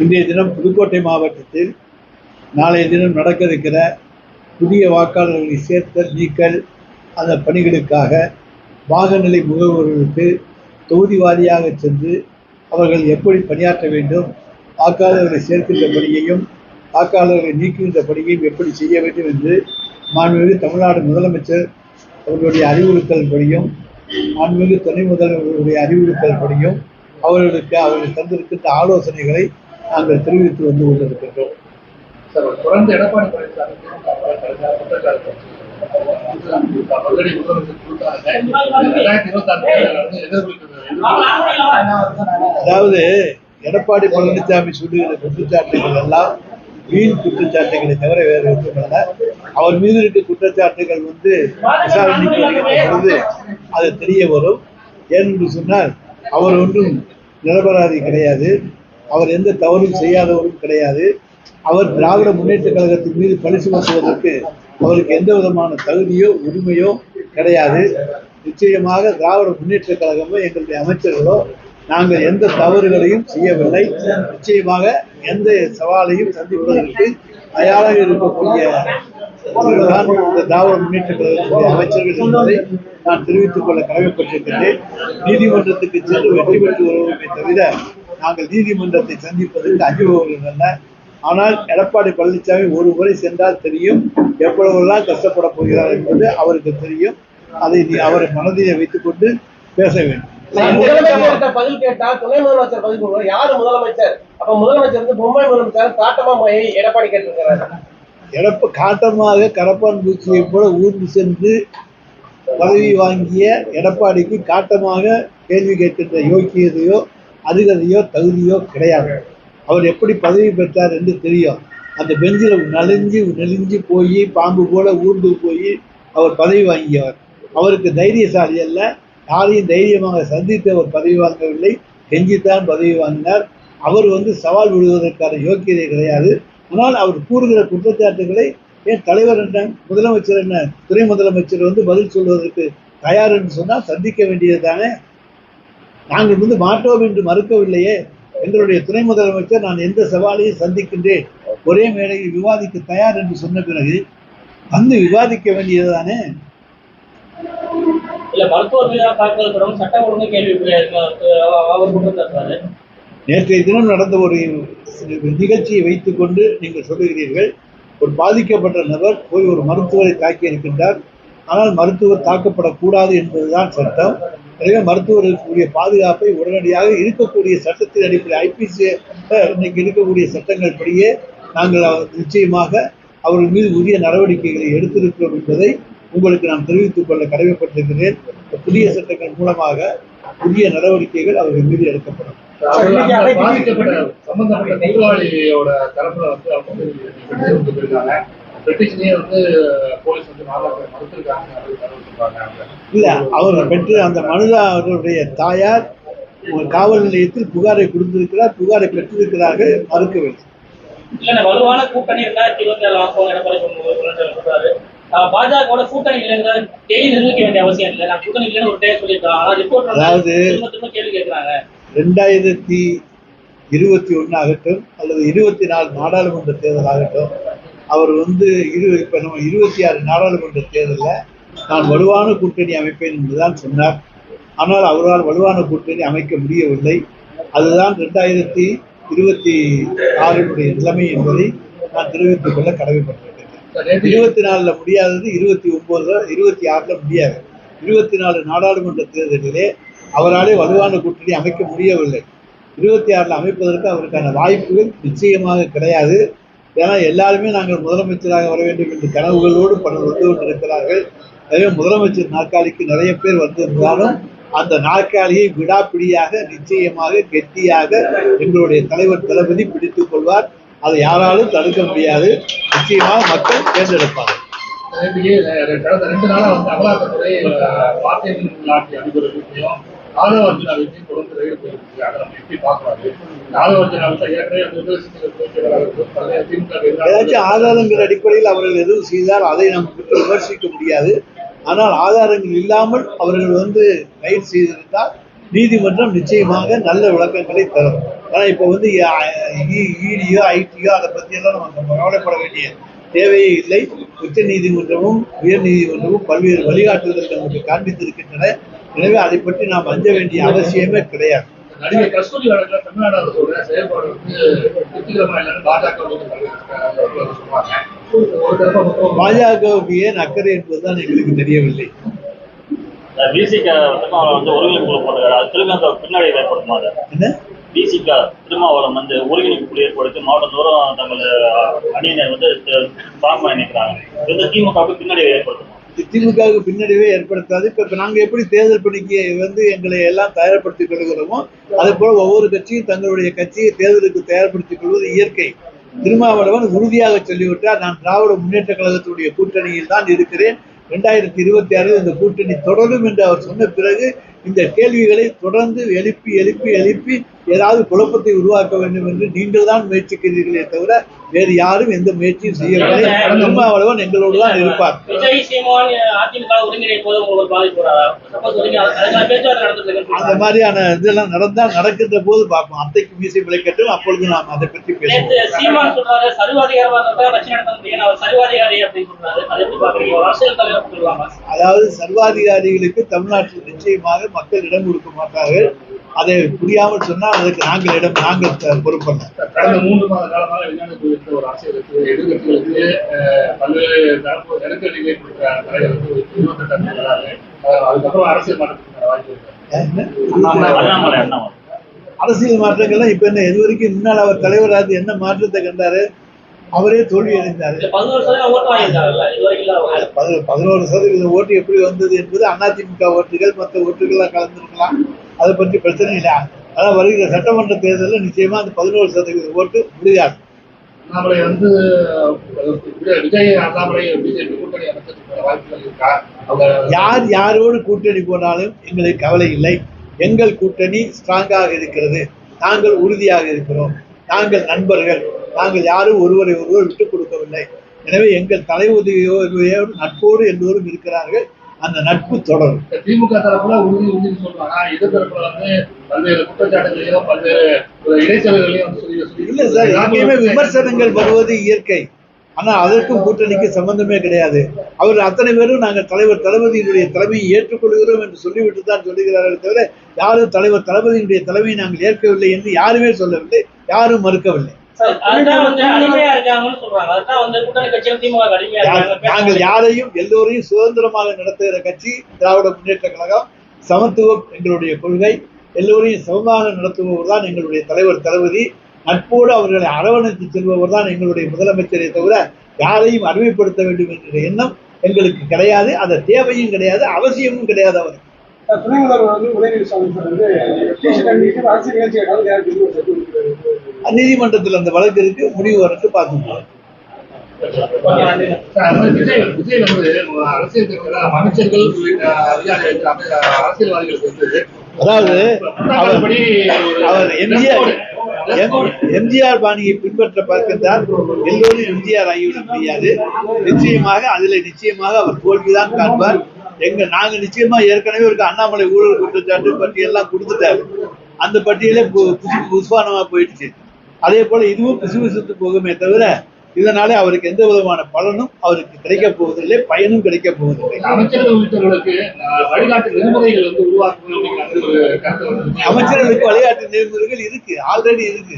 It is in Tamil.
இன்றைய தினம் புதுக்கோட்டை மாவட்டத்தில் நாளைய தினம் நடக்க இருக்கிற புதிய வாக்காளர்களை சேர்த்தல் நீக்கல் அந்த பணிகளுக்காக பாகநிலை முகவர்களுக்கு தொகுதி வாரியாக சென்று அவர்கள் எப்படி பணியாற்ற வேண்டும், வாக்காளர்களை சேர்க்கின்ற பணியையும் வாக்காளர்களை நீக்குகின்ற பணியையும் எப்படி செய்ய வேண்டும் என்று மாண்புமிகு தமிழ்நாடு முதலமைச்சர் அவர்களுடைய அறிவுறுத்தல் படியும் மாண்புமிகு துணை முதல்வர்களுடைய அறிவுறுத்தல் படியும் அவர்கள் தந்திருக்கின்ற ஆலோசனைகளை நாங்கள் தெரிவித்து வந்து கொண்டிருக்கின்றோம். தொடர்ந்து எடப்பாடி பழனிசாமி அதாவது எடப்பாடி பழனிசாமி சொல்லுகிற குற்றச்சாட்டுகள் எல்லாம் வீண் குற்றச்சாட்டுகளை தவிர வேறு ஒன்றுமல்ல. அவர் மீது இருக்க குற்றச்சாட்டுகள் விசாரணைக்கு வருகின்ற பொழுது அது தெரிய வரும். ஏனென்று சொன்னால் அவர் ஒன்றும் நிரபராதி கிடையாது, அவர் எந்த தவறும் செய்யாதவரும் கிடையாது. அவர் திராவிட முன்னேற்ற கழகத்தின் மீது பழி சுமத்துவதற்கு அவருக்கு எந்த விதமான தகுதியோ உரிமையோ கிடையாது. நிச்சயமாக திராவிட முன்னேற்ற கழகமோ எங்களுடைய அமைச்சர்களோ நாங்கள் எந்த தவறுகளையும் செய்யவில்லை. நிச்சயமாக எந்த சவாலையும் சந்திப்பதற்கு தயாராக இருக்கக்கூடிய இந்த திராவிட முன்னேற்ற கழகத்தினுடைய அமைச்சர்கள் என்பதை நான் தெரிவித்துக் கொள்ள கடமைப்பட்டிருக்கின்றேன். நீதிமன்றத்துக்கு சென்று வெற்றி பெற்று வருவதை தவிர நாங்கள் நீதிமன்றத்தை சந்திப்பதற்கு அஞ்சுபவர்கள் அல்ல. ஆனால் எடப்பாடி பழனிசாமி ஒரு முறை சென்றால் தெரியும் எவ்வளவுதான் கஷ்டப்பட போகிறார் என்பது அவருக்கு தெரியும். அதை அவரை மனதிலே வைத்துக் கொண்டு பேச வேண்டும். பதில் கேட்டா துணை முதலமைச்சர் பதில் சொல்லுவார். யாரு முதலமைச்சர்? அப்ப முதலமைச்சர் பொம்மை முதலமைச்சர் காட்டமா எடப்பாடி கேட்டிருக்கிறார். காட்டமாக கரப்பான் பூச்சியை போல ஊர்ந்து சென்று பதவி வாங்கிய எடப்பாடிக்கு காட்டமாக கேள்வி கேட்கின்ற யோக்கியதையோ அதிகதையோ தகுதியோ கிடையாது. அவர் எப்படி பதவி பெற்றார் என்று தெரியும். அந்த பெஞ்சில் நெளிஞ்சு போய் பாம்பு போல ஊர்ந்து போய் அவர் பதவி வாங்கியவர். அவருக்கு தைரியசாலி அல்ல. யாரையும் தைரியமாக சந்தித்து அவர் பதவி வாங்கவில்லை, கெஞ்சித்தான் பதவி வாங்கினார். அவர் சவால் விடுவதற்கான யோக்கியதை கிடையாது. ஆனால் அவர் கூறுகிற குற்றச்சாட்டுகளை ஏன் தலைவர் என்ன, முதலமைச்சர் என்ன, துணை முதலமைச்சர் பதில் சொல்வதற்கு தயார் என்று சொன்னால் சந்திக்க வேண்டியது தானே. நாங்கள் மாட்டோம் என்று மறுக்கவில்லையே. எங்களுடைய துணை முதலமைச்சர் நான் எந்த சவாலையும் சந்திக்கின்றேன், ஒரே மேடையில் விவாதிக்க தயார் என்று சொன்ன பிறகு விவாதிக்க வேண்டியது தானே. நேற்றைய தினம் நடந்த ஒரு நிகழ்ச்சியை வைத்துக் கொண்டு நீங்கள் சொல்லுகிறீர்கள், ஒரு பாதிக்கப்பட்ட நபர் போய் ஒரு மருத்துவரை தாக்கி இருக்கின்றார். ஆனால் மருத்துவர் தாக்கப்படக்கூடாது என்பதுதான் சட்டம். எனவே மருத்துவர்களுக்குரிய பாதுகாப்பை உடனடியாக இருக்கக்கூடிய சட்டத்தின் அடிப்படை ஐபிசி இன்னைக்கு இருக்கக்கூடிய சட்டங்கள் படியே நாங்கள் நிச்சயமாக அவர்கள் மீது உரிய நடவடிக்கைகளை எடுத்திருக்கிறோம் என்பதை உங்களுக்கு நான் தெரிவித்துக் கொள்ள கடமைப்பட்டிருக்கிறேன். புதிய சட்டங்கள் மூலமாக புதிய நடவடிக்கைகள் அவர்கள் மீது எடுக்கப்படும். இல்ல, அவர் பெற்று அந்த மனுதாரருடைய தாயார் காவல் நிலையத்தில் புகாரை கொடுத்திருக்கிறார், புகாரை பெற்றிருக்கிறார்கள், மறுக்கவில்லை. வலுவான கூட்டணி 2027 பாஜக கூட்டணி நிர்ணயிக்க வேண்டிய அவசியம் இல்லை. நான் கூட்டணி இல்லைன்னு ஒரு டே சொல்லியிருக்காங்க. அதாவது கேள்வி கேட்கிறாங்க. 2021 ஆகட்டும் அல்லது 24 நாடாளுமன்ற தேர்தல் ஆகட்டும், அவர் இப்ப நம்ம 26 நாடாளுமன்ற தேர்தலில் நான் வலுவான கூட்டணி அமைப்பேன் என்றுதான் சொன்னார். ஆனால் அவரால் வலுவான கூட்டணி அமைக்க முடியவில்லை. அதுதான் 2026 நிலைமை என்பதை நான் தெரிவித்துக் கொள்ள கடமைப்பட்டிருக்கேன். 24 முடியாதது 29, 26 முடியாது. 24 நாடாளுமன்ற தேர்தலிலே அவராலே வலுவான கூட்டணி அமைக்க முடியவில்லை. 26 அமைப்பதற்கு அவருக்கான வாய்ப்புகள் நிச்சயமாக கிடையாது. ஏன்னா எல்லாருமே நாங்கள் முதலமைச்சராக வர வேண்டும் என்று கனவுகளோடு பலர் வந்து கொண்டிருக்கிறார்கள். எனவே முதலமைச்சர் நாற்காலிக்கு நிறைய பேர் வந்திருந்தாலும் அந்த நாற்காலியை விடாப்பிடியாக நிச்சயமாக கெட்டியாக எங்களுடைய தலைவர் தளபதி பிடித்துக் கொள்வார். அதை யாராலும் தடுக்க முடியாது. நிச்சயமாக மக்கள் தேர்ந்தெடுப்பார்கள். 2 நாளா அமலாக்கத்துறை ஏதாச்சும் ஆதாரங்கள் அடிப்படையில் அவர்கள் எதுவும் செய்தால் அதை நாம் விமர்சிக்க முடியாது. ஆனால் ஆதாரங்கள் இல்லாமல் அவர்கள் கைது செய்திருந்தால் நீதிமன்றம் நிச்சயமாக நல்ல விளக்கங்களை தரும். ஆனா இப்ப வந்து இடியோ ஐடியோ அதை பத்தி எல்லாம் நம்ம கவலைப்பட வேண்டிய தேவையே இல்லை. உச்ச நீதிமன்றமும் உயர் நீதிமன்றமும் பல்வேறு வழிகாட்டுதல்கள் நமக்கு காண்பித்திருக்கின்றன. எனவே அதை பற்றி நாம் அஞ்ச வேண்டிய அவசியமே கிடையாது. நடிகை கஸ்தூரி வழக்குல தமிழ்நாடு அரசோட செயல்பாடு வந்து திருப்திகரமா இல்லைன்னு பாஜக சொல்லுவாங்க. பாஜகவுக்கு ஏன் அக்கறை என்பதுதான் எங்களுக்கு தெரியவில்லை. பிசிக வந்து ஒருங்கிணைப்பு போட்டாரு, அது திரும்ப அந்த பின்னாடி ஏற்படுத்துமாறு என்ன பிசிக திருமாவளம் வந்து ஒருங்கிணைப்பு குழு ஏற்படுத்தி மாவட்டம் தோறும் தங்கள் அணியினர் வந்து ஃபார்ம் நினைக்கிறாங்க. இது திமுகவுக்கு பின்னாடி ஏற்படுத்துமா? திமுகவுக்கு பின்னடைவே ஏற்படுத்தாது. இப்ப நாங்க எப்படி தேர்தல் பணிக்கு வந்து எங்களை எல்லாம் தயார்படுத்திக் கொள்கிறோமோ அதே போல ஒவ்வொரு கட்சியும் தங்களுடைய கட்சியை தேர்தலுக்கு தயார்படுத்திக் கொள்வது இயற்கை. திருமாவளவன் உறுதியாக சொல்லிவிட்டார், நான் திராவிட முன்னேற்ற கழகத்துடைய கூட்டணியில் தான் இருக்கிறேன், 2026 இந்த கூட்டணி தொடரும் என்று அவர் சொன்ன பிறகு இந்த கேள்விகளை தொடர்ந்து எழுப்பி எழுப்பி எழுப்பி ஏதாவது குழப்பத்தை உருவாக்க வேண்டும் என்று நீங்கள் தான் முயற்சிக்கிறீர்களே தவிர வேறு யாரும் எந்த முயற்சியும் செய்யவில்லை. திருமாவளவன் எங்களோடு தான் இருப்பார். விஜய் சீமான் அதிமுக ஒருங்கிணைப்பு போது உங்களுக்கு பாதிப்பு வராதா? அந்த மாதிரியான இதெல்லாம் நடந்தால் நடக்கின்ற போது பார்ப்போம். அத்தைக்கு மீசை விளைக்கட்டும், அப்பொழுது நாம் அதை பற்றி பேசுவோம். சீமான் சொல்றாரு சர்வாதிகாரமா இருந்தா கட்சி நடத்த முடியும், அவர் சர்வாதிகாரி அப்படின்னு சொல்றாரு. அதை எப்படி பாக்குறீங்க? ஒரு அரசியல் தலைவர் சொல்லுவாங்க. அதாவது சர்வாதிகாரிகளுக்கு தமிழ்நாட்டில் நிச்சயமாக மக்கள் இடம் கொடுக்க மாட்டார்கள். அதை புரியாமல் சொன்னால் அதுக்கு நாங்கள் பொறுப்பல்ல. கடந்த 3 மாத காலமாக விஞ்ஞான குறித்த ஒரு அரசியலுக்கு எதிர்கட்சிகளுக்கு பல்வேறு தரப்பு நெருக்கடிகளை கொடுக்கிற தலைவருக்கு 28 வராது. அதுக்கப்புறம் அரசியல் மாற்றத்துக்கான வாய்ப்பு இருக்கு. அரசியல் மாற்றங்கள்லாம் இப்ப என்ன, இது வரைக்கும் முன்னால் அவர் தலைவராக என்ன மாற்றத்தை கண்டாரு? அவரே தோல்வி அடைந்தாரு. 11% ஓட்டு எப்படி வந்தது என்பது அதிமுக ஓட்டுகள் மற்ற ஓட்டுகள்லாம் கலந்துருக்கலாம். அதை பற்றி பிரச்சனை இல்லை. அதான் வருகிற சட்டமன்ற தேர்தலில் நிச்சயமா அந்த 11% ஓட்டு முடியாது. அண்ணாமலை வந்து விஜய் அண்ணாமலை பிஜேபி கூட்டணி அமைச்சதுக்கான வாய்ப்புகள் இருக்கா? யார் யாரோடு கூட்டணி போனாலும் எங்களுக்கு கவலை இல்லை. எங்கள் கூட்டணி ஸ்ட்ராங்காக இருக்கிறது. நாங்கள் உறுதியாக இருக்கிறோம். நாங்கள் நண்பர்கள். நாங்கள் யாரும் ஒருவரை ஒருவர் விட்டுக் கொடுக்கவில்லை. எனவே எங்கள் தலைவதியோடு நட்போடு எல்லோரும் இருக்கிறார்கள். அந்த நட்பு தொடரும். திமுக தரப்புல உறுதி சொல்றாங்க, எதிர்த்தரப்புல வந்து பல்வேறு குற்றச்சாட்டுகளையும் பல்வேறு இடைச்சல்களையும் இல்ல சார், எங்கேயுமே விமர்சனங்கள் வருவது இயற்கை. ஆனா அதற்கும் கூட்டணிக்கு சம்பந்தமே கிடையாது. அவர் அத்தனை பேரும் நாங்கள் தலைவர் தளபதியினுடைய தலைமையை ஏற்றுக்கொள்கிறோம் என்று சொல்லிவிட்டு தான் சொல்லுகிறார்கள் தவிர யாரும் தலைவர் தளபதியினுடைய தலைமையை நாங்கள் ஏற்கவில்லை என்று யாருமே சொல்லவில்லை, யாரும் மறுக்கவில்லை. நாங்கள் யாரையும் எல்லோரையும் சுதந்திரமாக நடத்துகிற கட்சி திராவிட முன்னேற்ற கழகம். சமத்துவம் எங்களுடைய கொள்கை. எல்லோரையும் சமமாக நடத்துபவர் தான் எங்களுடைய தலைவர் தளபதி. நட்போடு அவர்களை அரவணைத்து செல்பவர் தான் எங்களுடைய முதலமைச்சரை தவிர யாரையும் அடிமைப்படுத்த வேண்டும் என்கிற எண்ணம் எங்களுக்கு கிடையாது. அது தேவையும் கிடையாது, அவசியமும் கிடையாது. அவர் துணை முதல்வர் வந்து உதயநிதி ஸ்டாலின் வந்து அரசியல் நிகழ்ச்சி நீதிமன்றத்தில் அந்த வழக்கு இருக்கு, முடிவு வரட்டு பார்த்துக்கலாம். விஜய் வந்து அரசியல் அமைச்சர்கள் அரசியல்வாதிகளுக்கு வந்து அதாவது அவர் எம்ஜிஆர் பாணியை பின்பற்ற பார்க்கின்றார். எல்லோரும் எம்ஜிஆர் ஆகிவிட முடியாது. நிச்சயமாக அவர் தோல்விதான் காண்பார். நாங்க நிச்சயமா ஏற்கனவே ஒரு அண்ணாமலை ஊழல் குற்றச்சாட்டு பட்டியெல்லாம் கொடுத்துட்டாரு. அந்த பட்டியலே புஷ்பானமா போயிடுச்சு. அதே போல இதுவும் பிசுபிசுத்து போகுமே தவிர இதனாலே அவருக்கு எந்த விதமான பலனும் அவருக்கு கிடைக்க போவதில்லை, பயனும் கிடைக்க போவதில்லை. அமைச்சர்களுக்கு வழிகாட்டு நெறிமுறைகள் இருக்கு, ஆல்ரெடி இருக்கு.